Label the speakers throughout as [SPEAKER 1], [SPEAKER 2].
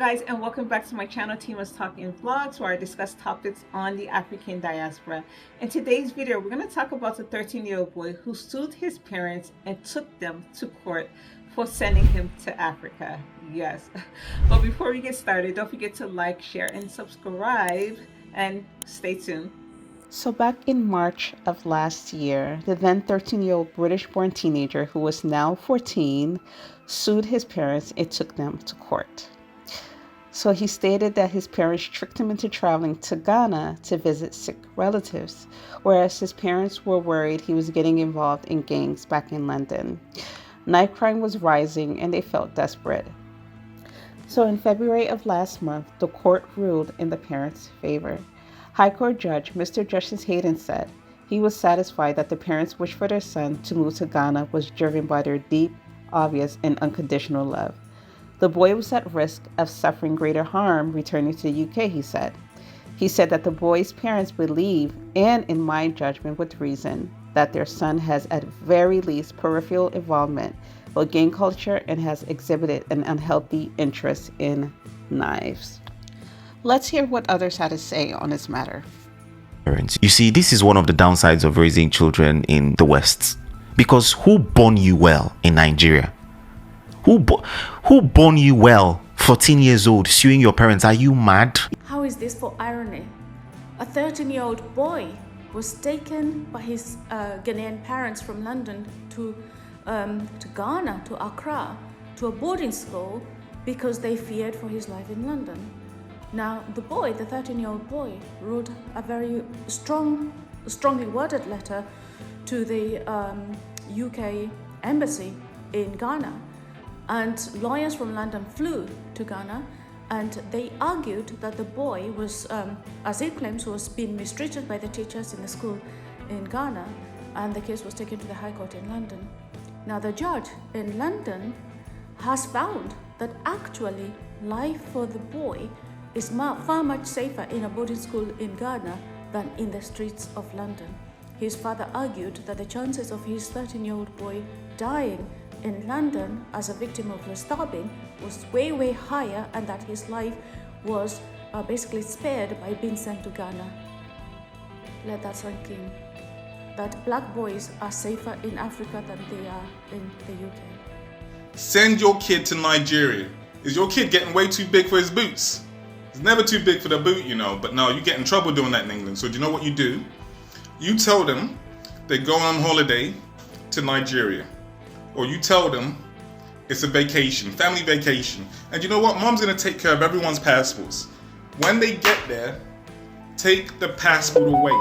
[SPEAKER 1] guys, and welcome back to my channel, Tima's Talking Vlogs, where I discuss topics on the African diaspora. In today's video, we're going to talk about the 13-year-old boy who sued his parents and took them to court for sending him to Africa. Yes. But before we get started, don't forget to like, share, and subscribe, and stay tuned. So back in March of last year, the then 13-year-old British-born teenager, who was now 14, sued his parents and took them to court. So he stated that his parents tricked him into traveling to Ghana to visit sick relatives, whereas his parents were worried he was getting involved in gangs back in London. Knife crime was rising and they felt desperate. So in February of last month, the court ruled in the parents' favor. High Court Judge Mr. Justice Hayden said he was satisfied that the parents' wish for their son to move to Ghana was driven by their deep, obvious, and unconditional love. The boy was at risk of suffering greater harm returning to the UK, he said. He said that the boy's parents believe, and in my judgment with reason, that their son has at very least peripheral involvement with gang culture and has exhibited an unhealthy interest in knives. Let's hear what others had to say on this matter.
[SPEAKER 2] You see, this is one of the downsides of raising children in the West. Because who born you well in Nigeria? Who born you well, 14 years old, suing your parents? Are you mad?
[SPEAKER 3] How is this for irony? A 13-year-old boy was taken by his Ghanaian parents from London to Ghana, to Accra, to a boarding school because they feared for his life in London. Now, the boy, the 13-year-old boy, wrote a very strongly worded letter to the UK embassy in Ghana. And lawyers from London flew to Ghana, and they argued that the boy was, as he claims, was being mistreated by the teachers in the school in Ghana, and the case was taken to the High Court in London. Now, the judge in London has found that actually life for the boy is far much safer in a boarding school in Ghana than in the streets of London. His father argued that the chances of his 13-year-old boy dying in London as a victim of a stabbing was way higher, and that his life was basically spared by being sent to Ghana. Let that sink in. That black boys are safer in Africa than they are in the UK.
[SPEAKER 4] Send your kid to Nigeria. Is your kid getting way too big for his boots? It's never too big for the boot, you know, but no, you get in trouble doing that in England. So do you know what you do? You tell them they go on holiday to Nigeria. Or you tell them it's a vacation, family vacation. And you know what? Mom's gonna take care of everyone's passports. When they get there, take the passport away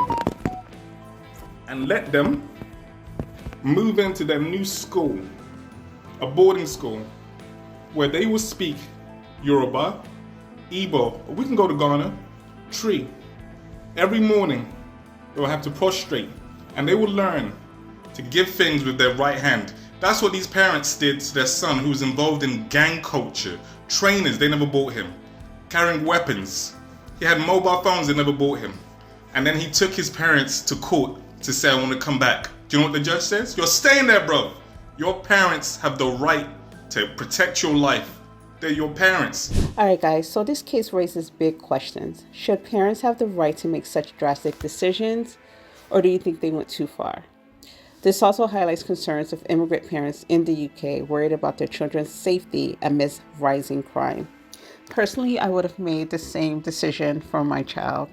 [SPEAKER 4] and let them move into their new school, a boarding school, where they will speak Yoruba, Igbo, or we can go to Ghana, Tree. Every morning, they'll have to prostrate, and they will learn to give things with their right hand. That's what these parents did to their son who was involved in gang culture. Trainers, they never bought him. Carrying weapons. He had mobile phones, they never bought him. And then he took his parents to court to say, I want to come back. Do you know what the judge says? You're staying there, bro. Your parents have the right to protect your life. They're your parents.
[SPEAKER 1] Alright guys, so this case raises big questions. Should parents have the right to make such drastic decisions, or do you think they went too far? This also highlights concerns of immigrant parents in the UK worried about their children's safety amidst rising crime. Personally, I would have made the same decision for my child.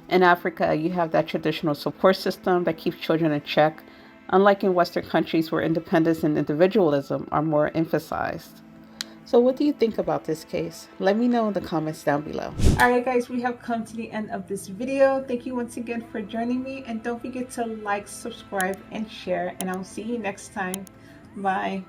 [SPEAKER 1] In Africa, you have that traditional support system that keeps children in check, unlike in Western countries where independence and individualism are more emphasized. So what do you think about this case? Let me know in the comments down below. Alright guys, we have come to the end of this video. Thank you once again for joining me, and don't forget to like, subscribe, and share, and I'll see you next time. Bye.